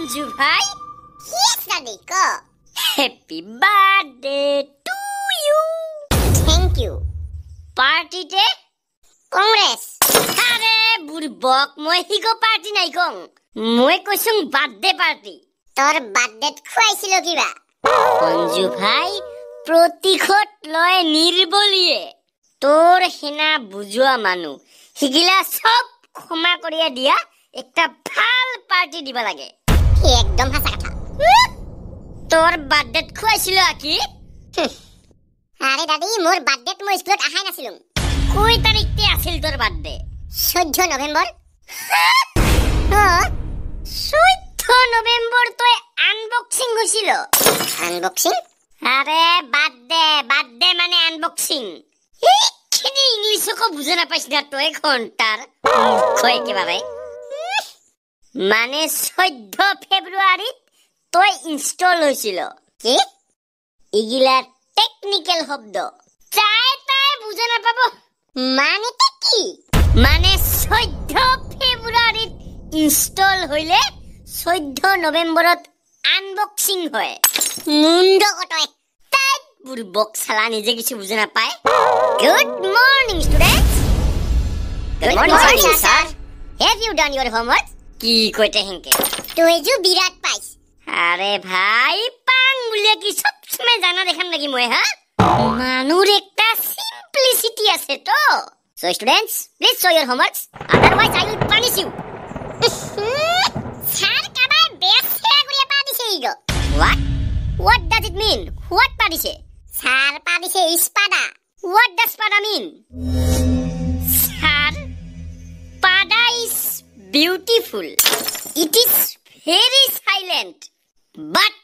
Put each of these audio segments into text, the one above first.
অঞ্জু ভাই Yes, Daddy, go. Happy birthday to you Thank you. পার্টিতে Congress. আরে বুড়বক মই হিগো পার্টি নাই কং মই কৈছুং বার্থডে পার্টি তোর বার্থডেত খুৱাইছিল কিবা অঞ্জু ভাই প্ৰতিশোধ লয় নিৰ্বলিয়ে তোৰ হেনা বুজোৱা মানুহ হিগিলা সব ক্ষমা কৰিয়া দিয়া একটা ভাল পাৰ্টি দিবা লাগে সি একদম হাসা কথা তোৰ বাৰ্থডেত খুৱাইছিল আকি আৰে দাদি মোৰ বাৰ্থডেত মই স্কুলত আহাই নাছিলুম কই তাৰিখতে আছিল তোৰ বাৰ্থডে 14 নভেম্বৰ 14 নভেম্বৰ তই আনবক্সিং হৈছিল আনবক্সিং আৰে বাৰ্থডে মানে আনবক্সিং এইখিনি ইংলিশকো বুঝা নাপাইছ না তই ঘন্টাৰ কই একেবাৰে মানে 14 ফেব্ৰুৱাৰীত তই ইনষ্টল হৈছিল কি ইগিলা টেকনিক্যাল শব্দ চাই তাই বুঝা নাপাব মানেতে কি মানে 14 ফেব্ৰুৱাৰীত ইনষ্টল হইলে 14 নভেম্বৰত আনবক্সিং হয় মুন্ড কটয় তাই বুড়বক সালা নিজে কিছু বুঝে না পায় good morning students good morning sir have you done your homework কি কইতে হেনকে তুই যে বিরাট পাইস আরে ভাই পাং বলে কি সব সময় জানা দেখান লাগি মই হ্যাঁ মানুর একটা সিম্পলিসিটি আছে তো so students please show your homeworks otherwise I will punish you sir কাবাই বেসে করিয়া পা দিছে ইগো What does it mean? What padise? Sir পা দিছে ইস্পাদা What does pada mean? Sir, pada is beautiful. It is very silent, but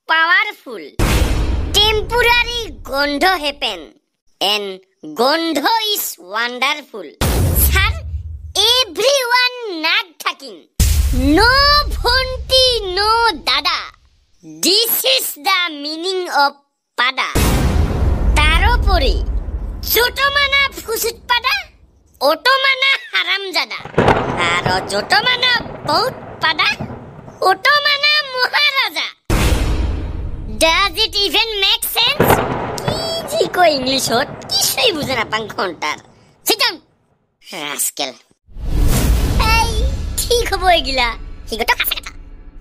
powerful. Temporary gondo happen, and gondo is wonderful. Sir, everyone not talking. No bhonti, no dada. This is the meaning of pada. Taropori, joto mana phusut pada, oto mana haramjada. Aro joto mana bahut pada, oto mana maharaja. Does it even make sense? Ki ji ko English hot, kisui bujhe na pang khontar. Sit down, rascal. Hey, ঠিক হবো এগিলা হিগোটো কাঁচা কথা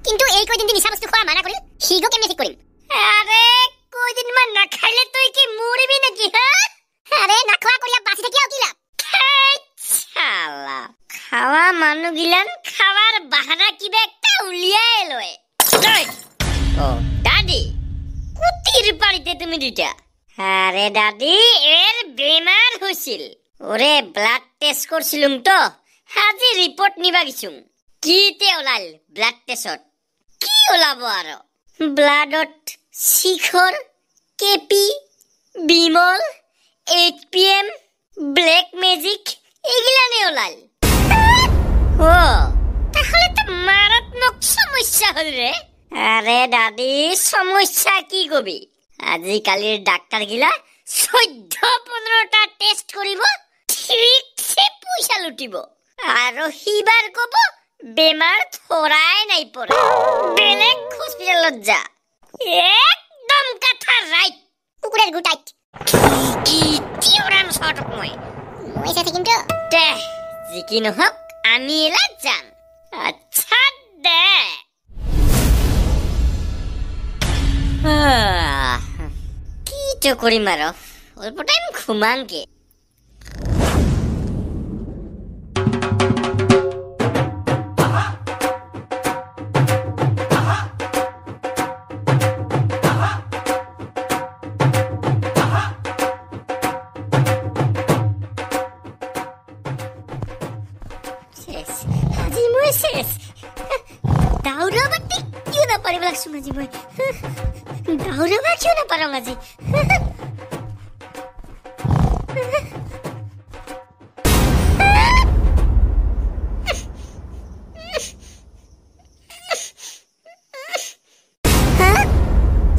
কিন্তু এই কয়দিন নিশা বস্তু খোৱা মানা কৰিল হিগো কেমনে ঠিক কৰিম আৰে কয়দিন মান না খাইলে তুই কি মৰিবি নাকি হ্যাঁ আৰে না খোৱা কৰিয়া বাঁচি থাকিয়া কি লাভ শালা খাওয়া মানু গিলান খাওয়ার বাহানা কিবা একটা উলিয়াই লয় ও দাদি কুতির বাড়িতে তুমি দুইটা আরে দাদি এর বেমার হইছিল ওরে ব্লাড টেস্ট করছিলুম তো আজি রিপোর্ট নিবা গিছুম কিতে ওলাল ব্লাড টেস্টত কি ওলাব আৰু ব্লাডত শিখৰ কেপি বিমল 8pm ব্ল্যাক ম্যাজিক এগুলানে ওলাল ও তাহলে তো মারাত্মক সমস্যা হল রে আরে দাদি সমস্যা কি কবি আজিকালিৰ ডাক্তাৰ গিলা 14-15টা টেস্ট কৰিব ঠিকছে পইচা লুটিব আৰু হিবাৰ কব বেমাৰ থৰাই নাই পৰে বেলেগ হস্পিটালত যা একদম কথা রাইট কুকুরের গুটাইট কি তিউরান শটক মই সাথে কিন্তু দে জিকি নহক আমি এলা যাম আচ্ছা দে কি তো কৰিম আৰু অল্প টাইম ঘুমামকে দাউৰাবাতি কিয় নাপাৰিব লাগছোং আজি মই দাউৰাবা কিয় নাপাৰং আজি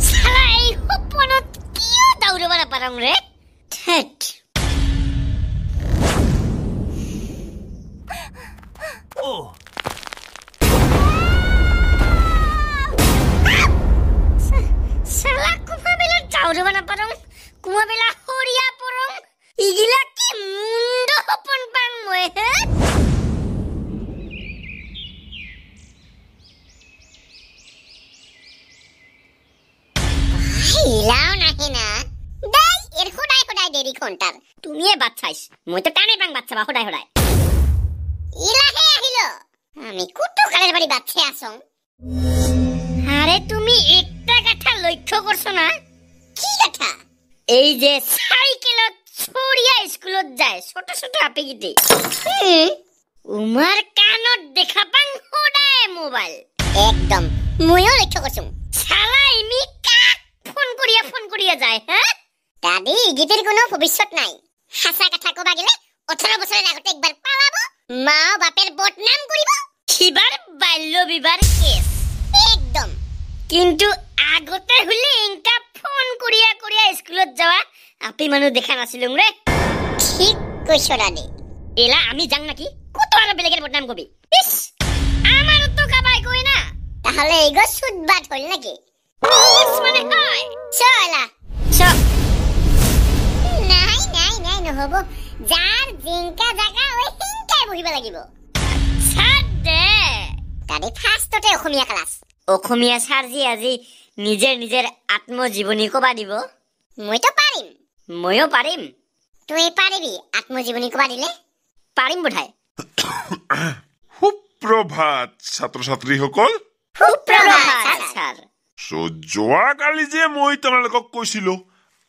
চালা এই সপনত কিয় দাউৰাবা নাপাৰং ৰে ঠেট ইলাও নাহে না দাই এর খোদাই খোদাই দেরি ঘন্টার তুমিয়ে বাচ্চাইছ মই তো টানে পাং বাচ্চা বা সদায় সদায় ইলাহে আহিল আমি কুটু কালের বাড়ি বাচ্চা আসং আরে তুমি একটা কথা লক্ষ্য করছো না কি কথা এই যে সাইকেলত ছড়িয়া স্কুলত যায় ছোট ছোট আপিগিটি উমার কানত দেখা পাং সদায় মোবাইল একদম ময়ও লক্ষ্য করছুম শালা ইমি কাক ফোন করিয়া যায় হ্যাঁ দাদি গীতের কোনো ভবিষ্যৎ নাই হাসা কথা কবা গেলে 18 বছরের আগতে একবার পালাবো মা বাপের বদনাম করিব সিবার বাল্য বিবাহ কেস একদম কিন্তু আগতে হলে ইনকা ফোন করিয়া স্কুলত যাওয়া আপি মানুহ দেখা নাছিলুং রে ঠিক কইছ দাদি এলা আমি যাং নাকি কত আর বেলেগের বদনাম কবি ইস আমার তো কাবাই কই না তাহলে এগো সুদবাদ হল নাকি ইস মানে হয় চলা সব নাই নাই নাই নহব যার জিংকা জাগা ওই হিংকাই বহিব লাগিব ছাড় দে দাদি ফার্স্টতে অসমীয়া ক্লাস অসমীয়া ছাড়জি আজি নিজের আত্মজীবনী কবা দিব মই তো পাৰিম ময়ো পাৰিম তুই পাৰিবি আত্মজীবনী কবা দিলে পাৰিম বোধাই সুপ্ৰভাত ছাত্ৰ ছাত্ৰীসকল সুপ্ৰভাত ছাৰ যোৱাকালি যে মই তোমালোকক কৈছিলো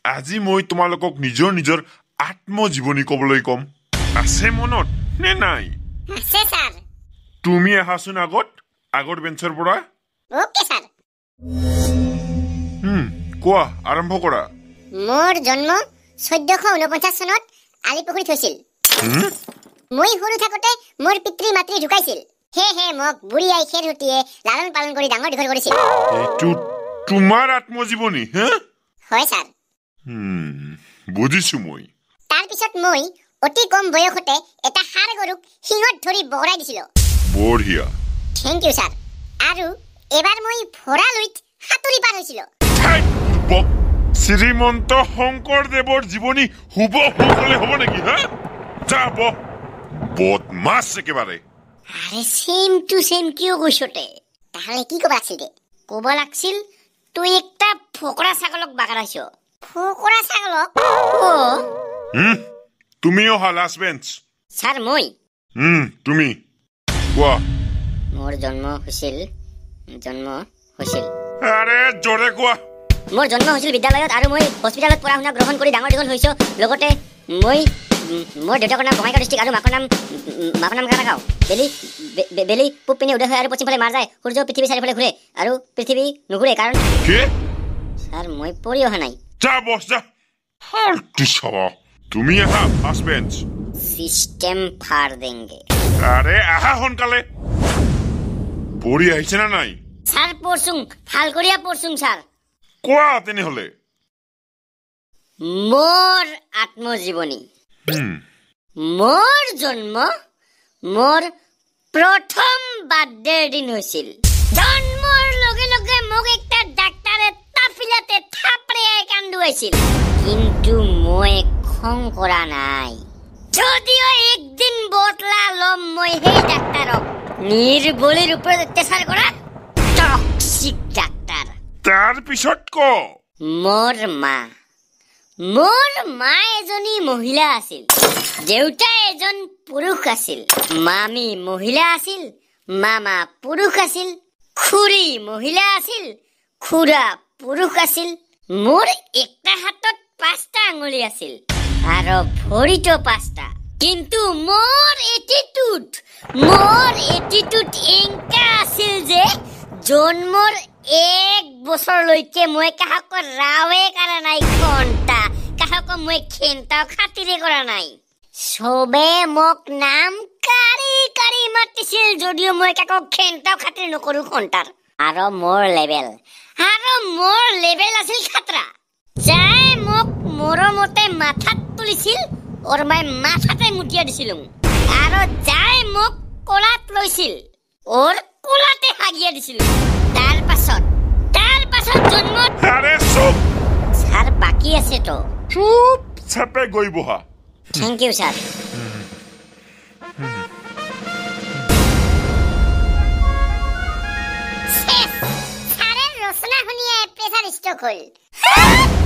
আজি মই তোমালোকক নিজৰ আত্মজীৱনী কবলৈ কম আছে মনত নে নাই আছে স্যাৰ তুমি আহাচোন আগৰ বেঞ্চৰ পৰা ওকে স্যাৰ কোৱা আৰম্ভ কৰা মোৰ জন্ম 1449 চনত আলিপুখুৰীত হৈছিল মই সৰু থাকোতে মোৰ পিতৃ মাতৃ ঢুকাইছিল হে মোক বুঢ়ী আই খেৰহুটিয়ে লালন পালন কৰি ডাঙৰ দীঘল কৰিছিল এইটো তোমাৰ আত্মজীৱনী হে হয় স্যাৰ বুজিছো মই তাৰ পিছত মই অতি কম বয়সতে এটা হাড় গৰুক সিংহত ধৰি বগৰাই দিছিল বঢ়িয়া থ্যাংক ইউ স্যাৰ আৰু এবাৰ মই ভৰালৈত সাঁতুৰি পাৰ হৈছিল শ্ৰীমন্ত শংকৰদেৱৰ জীৱনী হুবহু হ'ব নেকি হা যাব বদমাছ একেবাৰে আরে সেম টু সেম কিয় কৈছতে তাহলে কি কবা আছিল দে কব লাগছিল তুই একটা ফকৰা ছাগলক বাগাৰাইছ ফকৰা ছাগলক ও তুমি অহা লাষ্ট বেঞ্চ ছাৰ মই তুমি কোৱা মোৰ জন্ম হৈছিল আৰে জোৰে কোৱা মোৰ জন্ম হৈছিল বিদ্যালয়ত আৰু মই হস্পিটালত পঢ়া শুনা গ্ৰহণ কৰি ডাঙৰ দীঘল হৈছো লগতে মই মোৰ দেউতাকৰ নাম বঙাইগাঁও ডিষ্ট্ৰিক্ট আৰু মাকৰ নাম কাৰাগাঁও বেলি পূব পিনে উদয় হয় আৰু পশ্চিম ফালে মাৰ যায় সূৰ্য পৃথিৱী চাৰিওফালে ঘূৰে আৰু পৃথিৱী নুঘূৰে কাৰণ কি ছাৰ মই পঢ়ি অহা নাই যা বস যা তুমি আহা ফাৰ্ষ্ট বেঞ্চ সিস্টেম ফাৰ দেংগে আৰে আহা সোনকালে পঢ়ি আহিছে না নাই ছাৰ পঢ়ছোং ভাল কৰিয়া পঢ়ছোং ছাৰ কোৱা তেনেহলে মোৰ আত্মজীৱনী মোৰ জন্ম মোৰ প্ৰথম বাৰ্থডেৰ দিন হৈছিল জন্মৰ লগে লগে মোক একটা ডাক্তাৰে তাফিলাতে থাপড়াই কান্দুৱাইছিল কিন্তু মই খং কৰা নাই যদিও একদিন বদলা লম মই সেই ডাক্তাৰক নিৰ্বলীৰ ওপৰত অত্যাচাৰ কৰা টক্সিক ডাক্তাৰ তাৰ পিছত ক মোৰ মা এজনী মহিলা আছিল দেউতা এজন পুৰুষ আছিল মামী মহিলা আছিল মামা পুৰুষ আছিল খুৰী মহিলা আছিল খুৰা পুৰুষ আছিল মোৰ একটা হাতত 5টা আঙুলি আছিল আৰু ভৰিটো 5টা কিন্তু মোৰ এটিটিউড এনেকা আছিল যে জন্মৰ 1 বছৰলৈকে মই কাহাক ৰাৱে কৰা নাই ঘণ্টা কাহাক মই খেন্তাও খাতিৰে কৰা নাই সবে মোক নাম কাৰি মাতিছিল যদিও মই কাকো খেন্তাও খাতিৰ নকৰো ঘণ্টাৰ আৰু মোৰ লেভেল আছিল খাতৰা যাই মোক মৰমতে মাথাত তুলিছিল ওৰ মই মাথাতে মুটিয়া দিছিলুং আৰু যাই মোক কোলাত লৈছিল ওৰ কোলাতে হাগিয়া দিছিল তাৰ পাছত জন্ম আরে চুপ স্যার বাকি আছে তো চুপ চাপে গই বহা থ্যাংক ইউ স্যার স্যারের রচনা শুনিয়ে প্রেসার স্ট্রোক হল আহ!